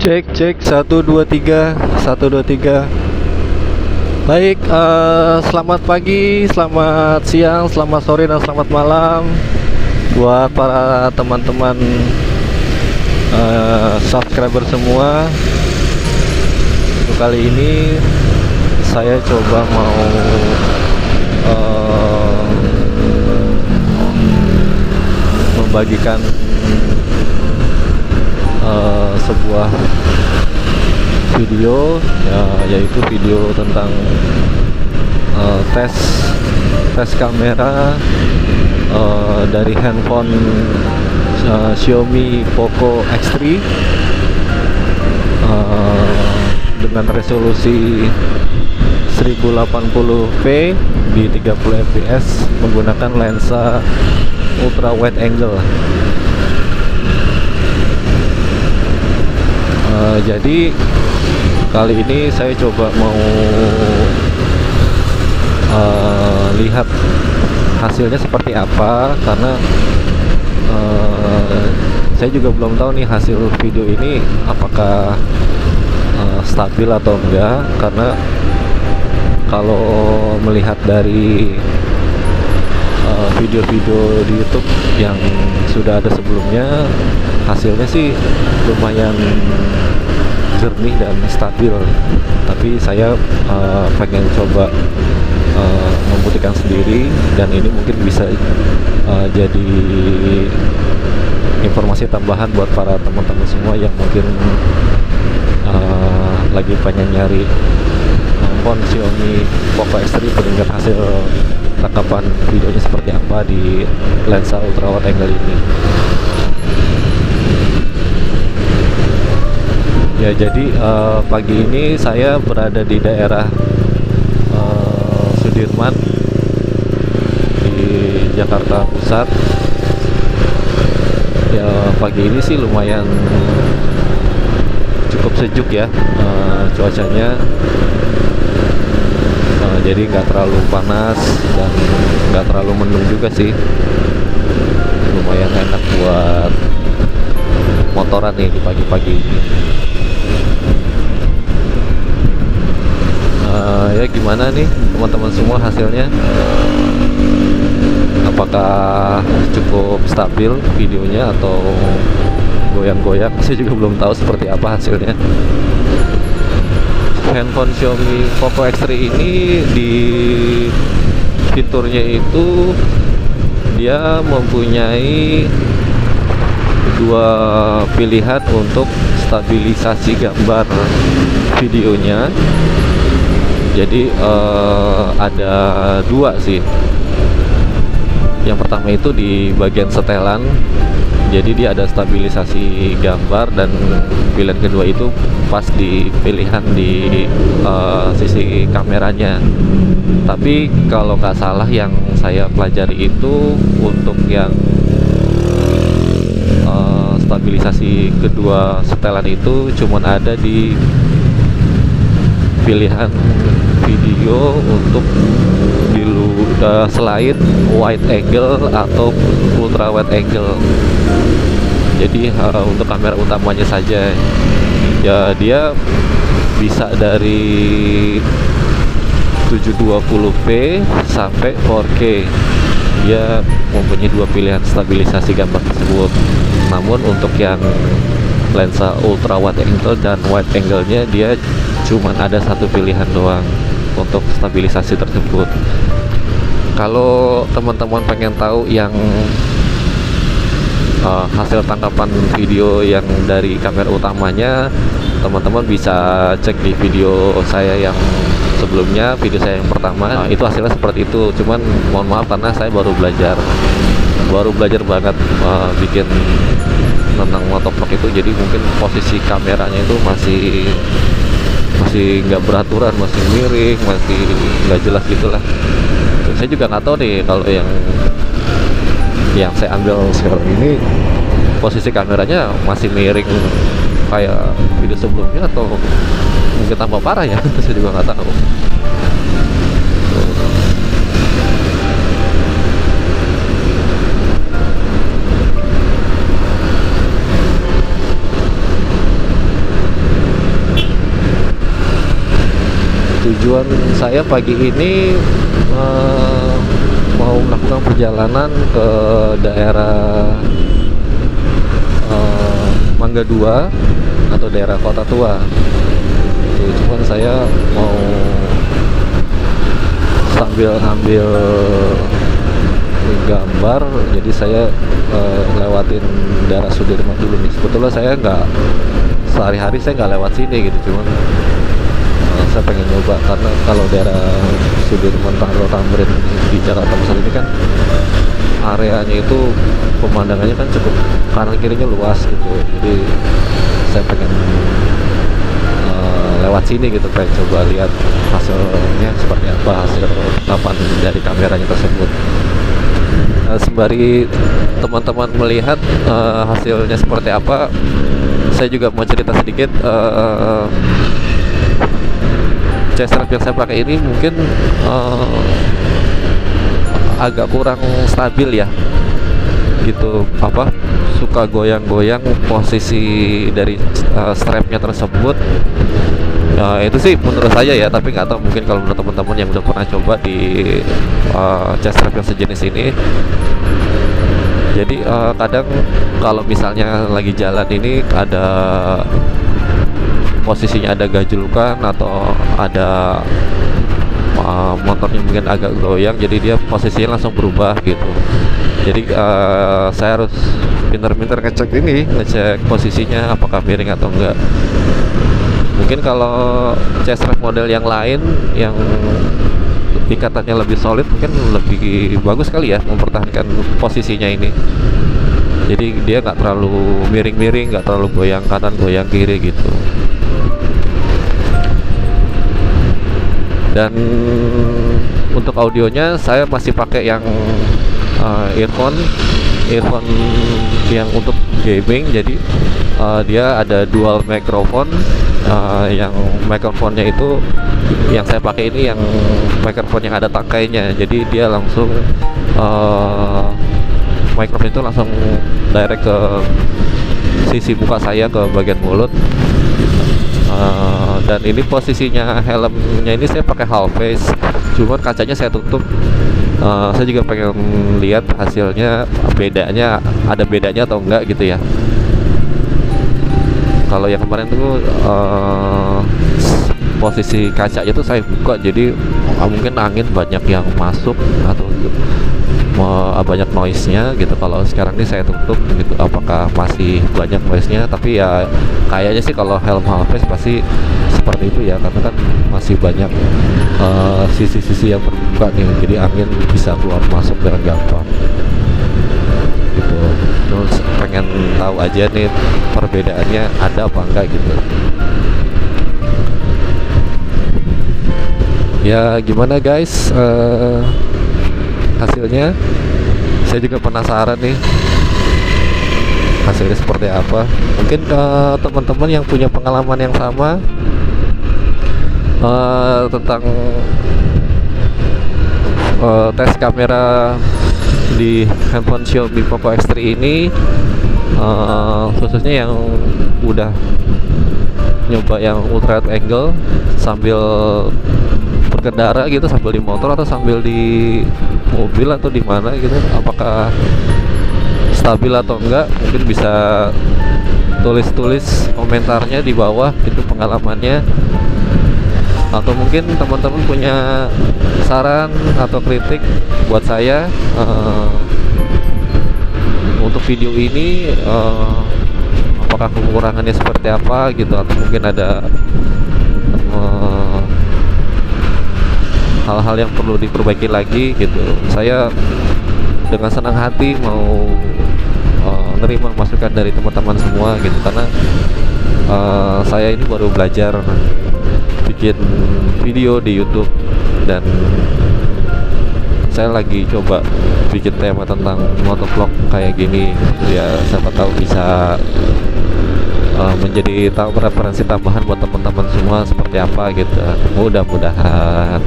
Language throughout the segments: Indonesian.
Cek 1 2 3 1 2 3. Baik, selamat pagi, selamat siang, selamat sore, dan selamat malam buat para teman-teman subscriber semua. Untuk kali ini saya coba mau membagikan sebuah video, yaitu video tentang tes kamera dari handphone Xiaomi Poco X3 dengan resolusi 1080p di 30 fps menggunakan lensa ultra wide angle. Jadi kali ini saya coba mau lihat hasilnya seperti apa, karena saya juga belum tahu nih hasil video ini apakah stabil atau enggak, karena kalau melihat dari video-video di YouTube yang sudah ada sebelumnya, hasilnya sih lumayan jernih dan stabil. Tapi saya pengen coba membuktikan sendiri, dan ini mungkin bisa jadi informasi tambahan buat para teman-teman semua yang mungkin lagi pengen nyari handphone Xiaomi Poco X3 dengan hasil tangkapan videonya seperti apa di lensa ultra wide angle ini. Ya, jadi pagi ini saya berada di daerah Sudirman di Jakarta Pusat. Ya, pagi ini sih lumayan cukup sejuk ya cuacanya. Jadi nggak terlalu panas dan nggak terlalu mendung juga sih. Lumayan enak buat motoran nih di pagi-pagi ini. Ya, gimana nih teman-teman semua hasilnya? Apakah cukup stabil videonya atau goyang-goyang? Saya juga belum tahu seperti apa hasilnya. Handphone Xiaomi Poco X3 ini di fiturnya itu dia mempunyai dua pilihan untuk stabilisasi gambar videonya. Jadi ada dua sih. Yang pertama itu di bagian setelan, jadi dia ada stabilisasi gambar, dan pilihan kedua itu pas di pilihan di sisi kameranya. Tapi kalau nggak salah yang saya pelajari itu untuk yang stabilisasi kedua setelan itu cuman ada di pilihan video untuk selain wide angle atau ultra wide angle. Jadi untuk kamera utamanya saja ya, dia bisa dari 720p sampai 4K. Dia mempunyai dua pilihan stabilisasi gambar tersebut. Namun untuk yang lensa ultra wide angle dan wide angle-nya, dia cuman ada satu pilihan doang untuk stabilisasi tersebut. Kalau teman-teman pengen tahu yang hasil tangkapan video yang dari kamera utamanya, teman-teman bisa cek di video saya yang sebelumnya, video saya yang pertama. Itu hasilnya seperti itu. Cuman mohon maaf karena saya baru belajar banget bikin tentang motovlog itu, jadi mungkin posisi kameranya itu masih nggak beraturan, masih miring, masih nggak jelas gitulah. Saya juga nggak tahu nih kalau yang saya ambil sekarang ini posisi kameranya masih miring kayak video sebelumnya atau mungkin tambah parah ya. Saya juga nggak tahu. tujuan saya pagi ini mau melakukan perjalanan ke daerah Mangga 2 atau daerah Kota Tua. Cuman saya mau sambil ngambil gambar, jadi saya lewatin daerah Sudirman dulu nih. Sebetulnya saya nggak sehari-hari saya nggak lewat sini gitu, cuman saya pengen nyoba karena kalau daerah Sudirman Tamrin di Jakarta Pusat ini kan areanya itu pemandangannya kan cukup kanan kirinya luas gitu, jadi saya pengen lewat sini gitu, pengen coba lihat hasilnya seperti apa, hasil rekaman dari kameranya tersebut. Sembari teman-teman melihat hasilnya seperti apa, saya juga mau cerita sedikit. C-Strap yang saya pakai ini mungkin agak kurang stabil ya, gitu, suka goyang-goyang posisi dari strapnya tersebut. Itu sih menurut saya ya, tapi nggak tahu mungkin kalau menurut teman-teman yang udah pernah coba di C-Strap yang sejenis ini. Jadi kadang kalau misalnya lagi jalan ini ada posisinya ada gajlukan atau ada motornya mungkin agak goyang, jadi dia posisinya langsung berubah gitu. Jadi saya harus pintar-pintar ngecek posisinya apakah miring atau enggak. Mungkin kalau C-Strap model yang lain yang ikatannya lebih solid mungkin lebih bagus kali ya mempertahankan posisinya ini. Jadi dia nggak terlalu miring-miring, nggak terlalu goyang kanan goyang kiri gitu. Dan untuk audionya saya masih pakai yang earphone yang untuk gaming. Jadi dia ada dual microphone. Yang mikrofonnya itu yang saya pakai ini yang mikrofon yang ada tangkainya, jadi dia langsung mikrofon itu langsung direct ke sisi muka saya, ke bagian mulut. Dan ini posisinya helmnya ini saya pakai half face, cuman kacanya saya tutup. Saya juga pengen lihat hasilnya, ada bedanya atau enggak gitu ya. Kalau yang kemarin tuh posisi kacanya tuh saya buka, jadi mungkin angin banyak yang masuk atau banyak noise-nya gitu. Kalau sekarang ini saya tutup gitu, apakah masih banyak noise-nya? Tapi ya kayaknya sih kalau helm half face pasti seperti itu ya, karena kan masih banyak sisi-sisi yang terbuka nih, jadi angin bisa keluar masuk dengan gampang gitu. Terus pengen tahu aja nih perbedaannya ada apa enggak gitu. Ya gimana guys, hasilnya saya juga penasaran nih hasilnya seperti apa. Mungkin teman-teman yang punya pengalaman yang sama tentang tes kamera di handphone Xiaomi Poco X3 ini, khususnya yang udah nyoba yang ultra wide angle sambil berkendara gitu, sambil di motor atau sambil di mobil atau di mana gitu, apakah stabil atau enggak, mungkin bisa tulis komentarnya di bawah itu pengalamannya. Atau mungkin teman-teman punya saran atau kritik buat saya untuk video ini, apakah kekurangannya seperti apa gitu, atau mungkin ada hal-hal yang perlu diperbaiki lagi gitu. Saya dengan senang hati mau nerima masukan dari teman-teman semua gitu, karena saya ini baru belajar bikin video di YouTube, dan saya lagi coba bikin tema tentang motovlog kayak gini ya, siapa tahu bisa menjadi referensi tambahan buat teman-teman semua seperti apa gitu, mudah-mudahan.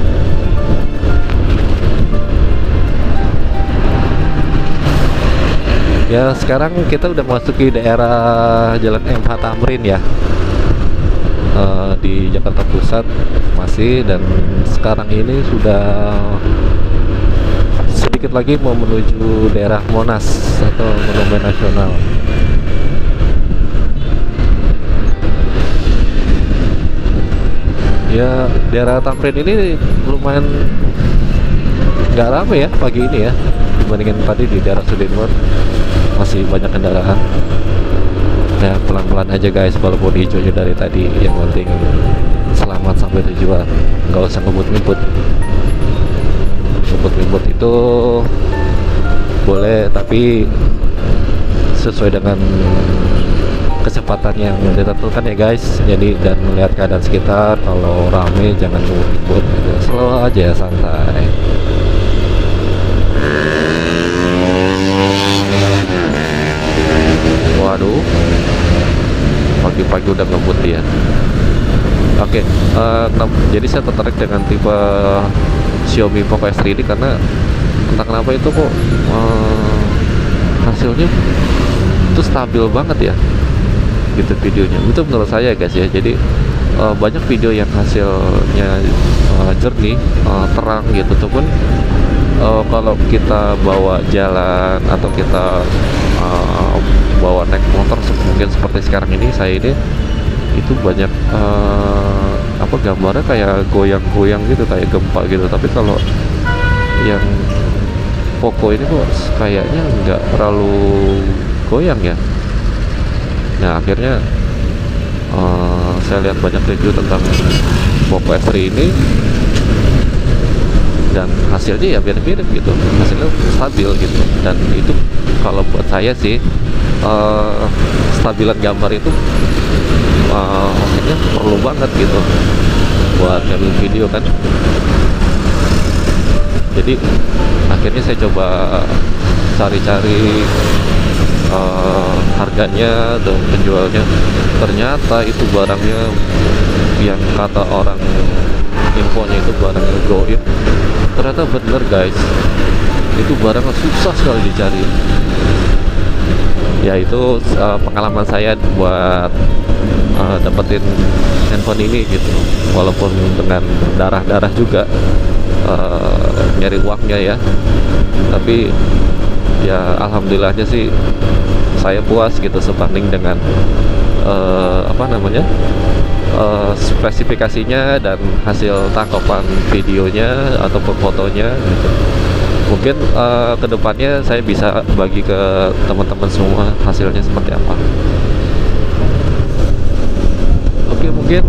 Ya sekarang kita udah masuki daerah Jalan MH Tamrin ya. di Jakarta Pusat masih, dan sekarang ini sudah sedikit lagi mau menuju daerah Monas atau Monumen Nasional. Ya, daerah Tamrin ini lumayan nggak ramai ya pagi ini ya, dibandingin tadi di daerah Sudirman masih banyak kendaraan. Ya pelan-pelan aja guys, walaupun hijaunya dari tadi, yang penting selamat sampai tujuan, nggak usah ngebut-ngebut. Ngebut-ngebut itu boleh, tapi sesuai dengan kecepatan yang ditentukan ya guys. Jadi dan melihat keadaan sekitar, kalau rame jangan ngebut-ngebut gitu. Slow aja, santai. Waduh, pagi-pagi udah ngebut dia. Oke, jadi saya tertarik dengan tipe Xiaomi Poco S3 ini karena entah kenapa itu kok hasilnya itu stabil banget ya, gitu videonya. Itu menurut saya guys ya. Jadi banyak video yang hasilnya jernih, terang gitu, ataupun kalau kita bawa jalan atau kita bawa naik motor mungkin seperti sekarang ini saya ini, itu banyak gambarnya kayak goyang-goyang gitu, kayak gempa gitu. Tapi kalau yang Poco ini kok kayaknya nggak terlalu goyang ya. Nah akhirnya saya lihat banyak review tentang Poco S3 ini, dan hasilnya ya mirip-mirip gitu, hasilnya stabil gitu. Dan itu kalau buat saya sih stabilan gambar itu maksudnya perlu banget gitu buat ngambil video kan. Jadi akhirnya saya coba cari-cari harganya dan penjualnya. Ternyata itu barangnya yang kata orang infonya itu barangnya goib, ternyata bener guys, itu barangnya susah sekali dicari. Ya itu pengalaman saya buat dapetin handphone ini gitu, walaupun dengan darah-darah juga nyari uangnya ya. Tapi ya alhamdulillahnya sih saya puas gitu sebanding dengan spesifikasinya dan hasil tangkapan videonya ataupun fotonya gitu. Mungkin kedepannya saya bisa bagi ke teman-teman semua hasilnya seperti apa. Oke, mungkin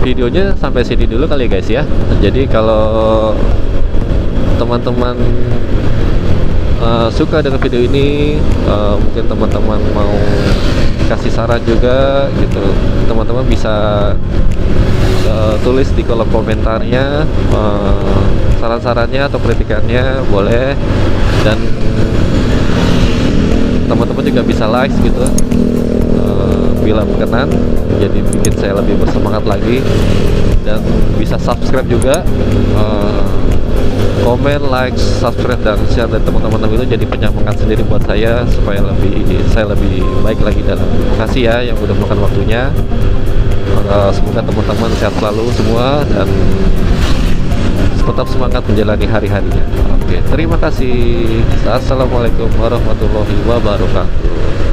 videonya sampai sini dulu kali ya guys ya. Jadi kalau teman-teman suka dengan video ini, mungkin teman-teman mau kasih saran juga gitu, teman-teman bisa tulis di kolom komentarnya saran-sarannya atau kritikannya boleh. Dan teman-teman juga bisa like gitu bila berkenan, jadi bikin saya lebih bersemangat lagi. Dan bisa subscribe juga, komen, like, subscribe, dan share dari teman-teman itu jadi penyemangat sendiri buat saya supaya saya lebih baik lagi. Dan terima kasih ya yang udah meluangkan waktunya. Semoga teman-teman sehat selalu semua dan tetap semangat menjalani hari-harinya. Oke, terima kasih. Assalamualaikum warahmatullahi wabarakatuh.